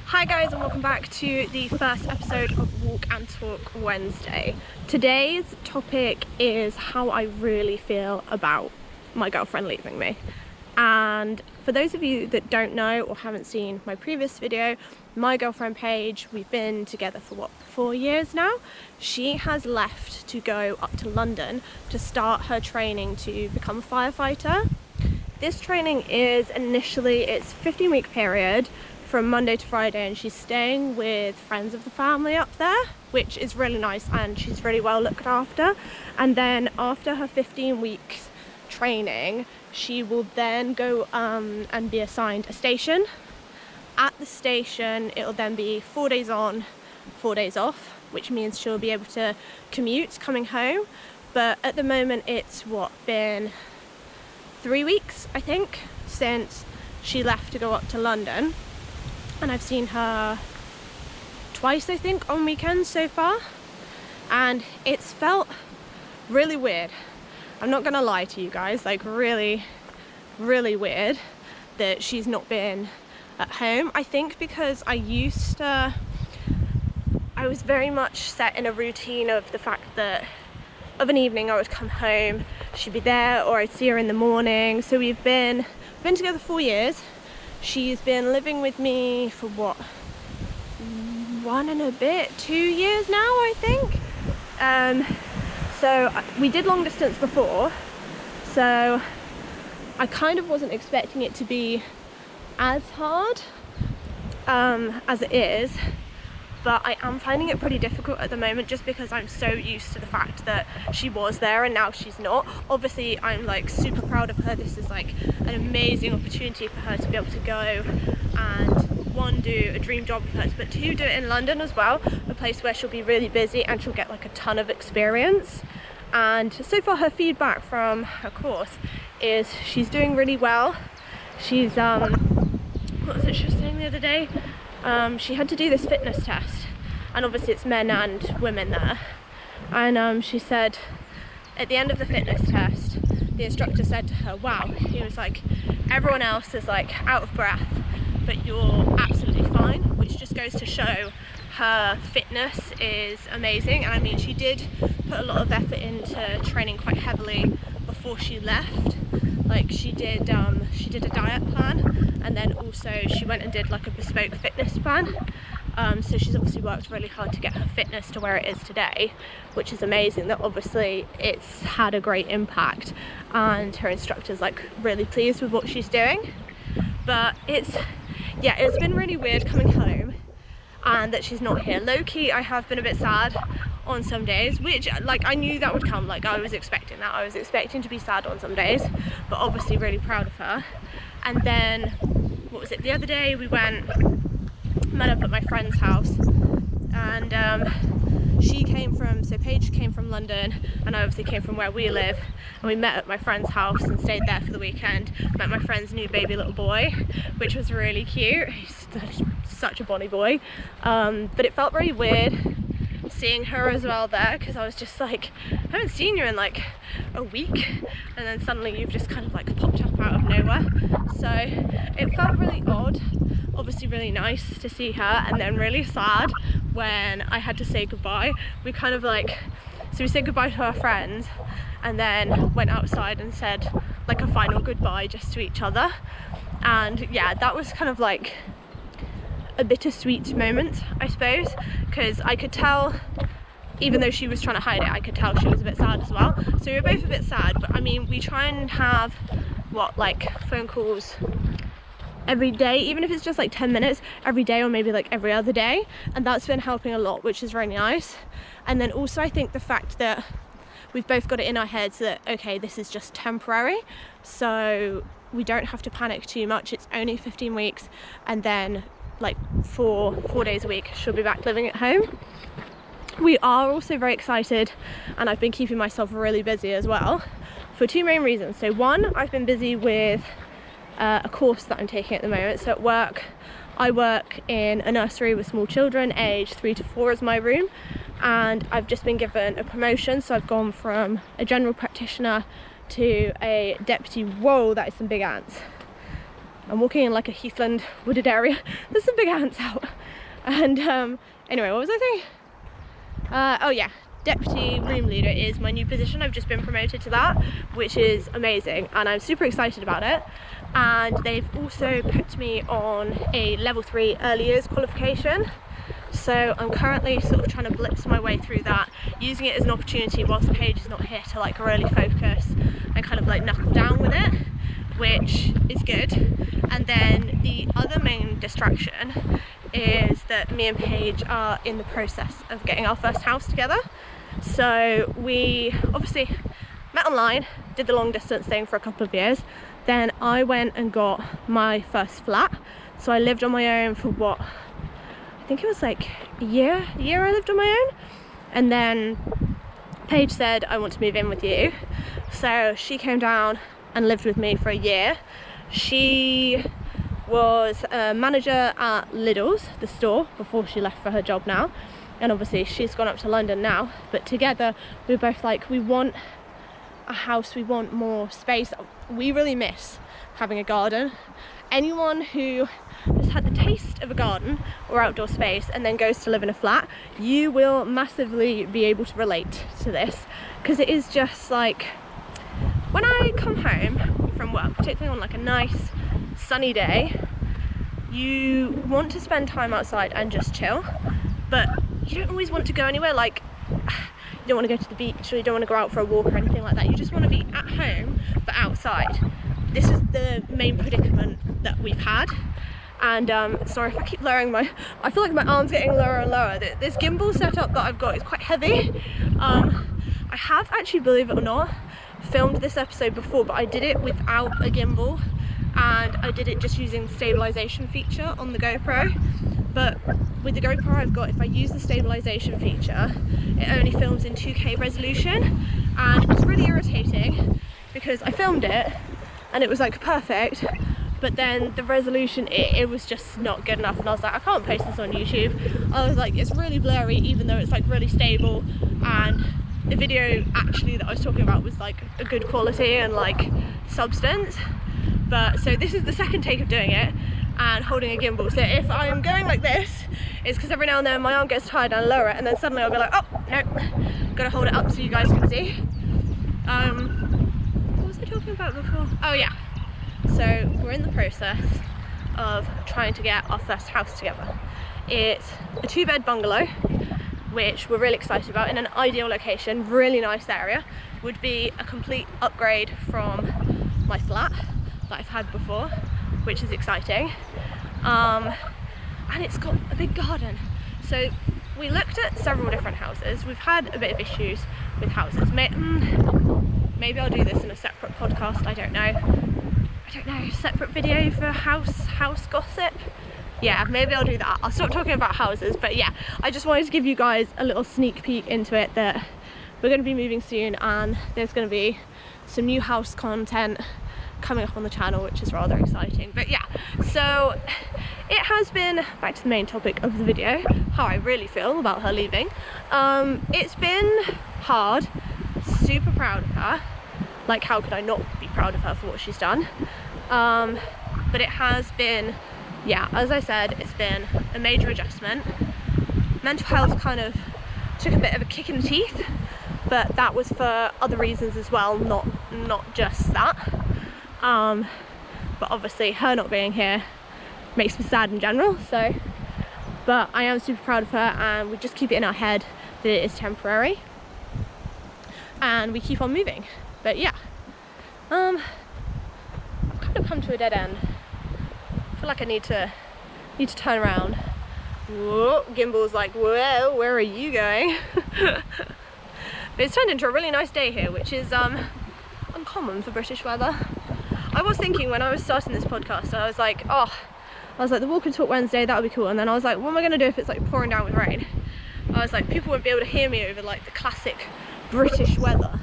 Hi guys, and welcome back to the first episode of Walk and Talk Wednesday. Today's topic is how I really feel about my girlfriend leaving me. And for those of you that don't know or haven't seen my previous video, my girlfriend Paige, we've been together for what, 4 years now? She has left to go up to London to start her training to become a firefighter. This training is initially, it's a 15-week period from Monday to Friday, and she's staying with friends of the family up there, which is really nice, and she's really well looked after. And then after her 15 weeks training, she will then go and be assigned a station. At the station, it'll then be 4 days on, 4 days off, which means she'll be able to commute coming home. But at the moment, it's been 3 weeks, I think, since she left to go up to London. And I've seen her twice, I think, on weekends so far, and it's felt really weird. I'm not gonna lie to you guys, like really weird that she's not been at home. I think because I was very much set in a routine of the fact that of an evening I would come home, she'd be there, or I'd see her in the morning. So we've been together 4 years. She's been living with me for what, 1 and a bit, 2 years now, I think. So we did long distance before, so I kind of wasn't expecting it to be as hard as it is, but I am finding it pretty difficult at the moment just because I'm so used to the fact that she was there and now she's not. Obviously I'm like super proud of her. This is like an amazing opportunity for her to be able to go and one, do a dream job of hers, but two, do it in London as well, a place where she'll be really busy and she'll get like a ton of experience. And so far her feedback from her course is she's doing really well. She's what was it she was saying the other day? She had to do this fitness test, and obviously it's men and women there, and she said at the end of the fitness test the instructor said to her, wow, he was like, everyone else is like out of breath but you're absolutely fine, which just goes to show her fitness is amazing. And I mean, she did put a lot of effort into training quite heavily before she left. Like she did a diet plan, and then also she went and did like a bespoke fitness plan. So she's obviously worked really hard to get her fitness to where it is today, which is amazing. That obviously it's had a great impact, and her instructor's like really pleased with what she's doing. But it's been really weird coming home and that she's not here. Low-key, I have been a bit sad on some days, which like I knew that would come, like I was expecting that. I was expecting to be sad on some days, but obviously really proud of her. And then, what was it, the other day we met up at my friend's house, and Paige came from London and I obviously came from where we live, and we met at my friend's house and stayed there for the weekend. Met my friend's new baby little boy, which was really cute. He's such a bonny boy, but it felt very weird seeing her as well there, because I was just like, I haven't seen you in like a week, and then suddenly you've just kind of like popped up out of nowhere. So it felt really odd, obviously really nice to see her, and then really sad when I had to say goodbye. We kind of like, so we said goodbye to our friends and then went outside and said like a final goodbye just to each other. And yeah, that was kind of like a bittersweet moment, I suppose, because I could tell, even though she was trying to hide it, I could tell she was a bit sad as well. So we were both a bit sad, but I mean, we try and have like phone calls every day, even if it's just like 10 minutes every day, or maybe like every other day, and that's been helping a lot, which is really nice. And then also I think the fact that we've both got it in our heads that okay, this is just temporary, so we don't have to panic too much. It's only 15 weeks, and then like four days a week she'll be back living at home. We are also very excited, and I've been keeping myself really busy as well for two main reasons. So one, I've been busy with a course that I'm taking at the moment. So at work, I work in a nursery with small children, age 3 to 4 is my room, and I've just been given a promotion. So I've gone from a general practitioner to a deputy. Whoa, that is some big ants. I'm walking in like a heathland wooded area. There's some big ants out. And anyway, what was I saying? Oh yeah, deputy room leader is my new position. I've just been promoted to that, which is amazing, and I'm super excited about it. And they've also put me on a level 3 early years qualification. So I'm currently sort of trying to blitz my way through that, using it as an opportunity whilst Paige is not here to like really focus and kind of like knuckle down with it, which is good. And then the other main distraction is that me and Paige are in the process of getting our first house together. So we obviously met online, did the long distance thing for a couple of years, then I went and got my first flat. So I lived on my own for what, I think it was like a year I lived on my own. And then Paige said, I want to move in with you. So she came down and lived with me for a year. She was a manager at Lidl's, the store, before she left for her job now. And obviously she's gone up to London now, but together we're both like, we want a house, we want more space. We really miss having a garden. Anyone who has had the taste of a garden or outdoor space and then goes to live in a flat, you will massively be able to relate to this, because it is just like, when I come home from work, particularly on like a nice sunny day, you want to spend time outside and just chill, but you don't always want to go anywhere. Like, you don't want to go to the beach, or you don't want to go out for a walk or anything like that. You just want to be at home but outside. This is the main predicament that we've had. And sorry if I keep lowering I feel like my arm's getting lower and lower. This gimbal setup that I've got is quite heavy. I have actually, believe it or not, filmed this episode before, but I did it without a gimbal, and I did it just using the stabilization feature on the GoPro. But with the GoPro I've got, if I use the stabilization feature, it only films in 2K resolution, and it was really irritating because I filmed it and it was like perfect, but then the resolution, it was just not good enough, and I was like, I can't post this on YouTube. I was like, it's really blurry even though it's like really stable, and the video actually that I was talking about was like a good quality and like substance. But so this is the second take of doing it and holding a gimbal. So if I am going like this, it's because every now and then my arm gets tired and I lower it, and then suddenly I'll be like, oh no, gotta hold it up so you guys can see. What was I talking about before? Oh yeah, so we're in the process of trying to get our first house together. It's a 2-bed bungalow, which we're really excited about, in an ideal location, really nice area. Would be a complete upgrade from my flat that I've had before, which is exciting. And it's got a big garden. So we looked at several different houses. We've had a bit of issues with houses. Maybe I'll do this in a separate podcast, I don't know, separate video for house gossip. Yeah, maybe I'll do that. I'll stop talking about houses, but yeah, I just wanted to give you guys a little sneak peek into it, that we're going to be moving soon and there's going to be some new house content coming up on the channel, which is rather exciting. But yeah, so it has been, back to the main topic of the video, how I really feel about her leaving. It's been hard, super proud of her. Like, how could I not be proud of her for what she's done? But it has been, yeah, as I said, it's been a major adjustment. Mental health kind of took a bit of a kick in the teeth, but that was for other reasons as well, not just that. But obviously her not being here makes me sad in general, so, but I am super proud of her, and we just keep it in our head that it is temporary and we keep on moving. But yeah, I've kind of come to a dead end. I feel like I need to turn around. Whoa, gimbal's like, whoa, where are you going? But it's turned into a really nice day here, which is uncommon for British weather. I was thinking when I was starting this podcast, I was like, the walk and talk Wednesday, that would be cool. And then I was like, what am I going to do if it's like pouring down with rain? I was like, people won't be able to hear me over like the classic British weather.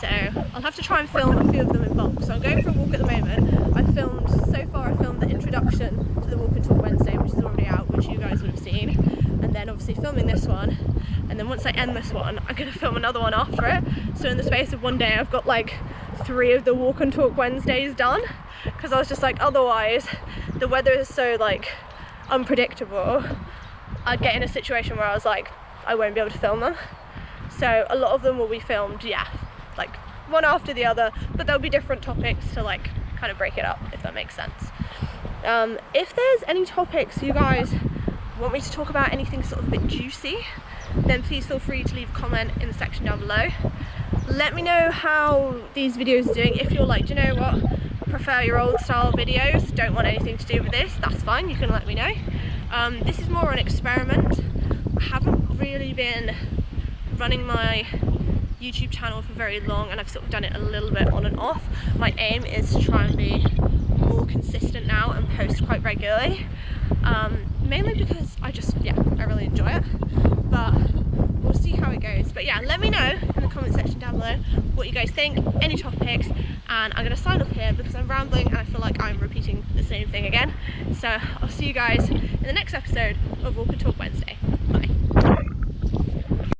So I'll have to try and film a few of them in bulk. So I'm going for a walk at the moment. So far I filmed the introduction to the Walk and Talk Wednesday, which is already out, which you guys would have seen. And then obviously filming this one. And then once I end this one, I'm going to film another one after it. So in the space of one day, I've got like 3 of the Walk and Talk Wednesdays done. because I was just like, otherwise the weather is so like unpredictable, I'd get in a situation where I was like, I won't be able to film them. So a lot of them will be filmed, yeah, like one after the other, but there'll be different topics to like kind of break it up, if that makes sense. If there's any topics you guys want me to talk about, anything sort of a bit juicy, then please feel free to leave a comment in the section down below. Let me know how these videos are doing. If you're like, do you know what, I prefer your old style videos, don't want anything to do with this, that's fine, you can let me know. This is more an experiment. I haven't really been running my YouTube channel for very long, and I've sort of done it a little bit on and off. My aim is to try and be more consistent now and post quite regularly, mainly because I really enjoy it, but we'll see how it goes. But yeah, let me know in the comment section down below what you guys think, any topics, and I'm going to sign off here because I'm rambling and I feel like I'm repeating the same thing again. So I'll see you guys in the next episode of Walk and Talk Wednesday.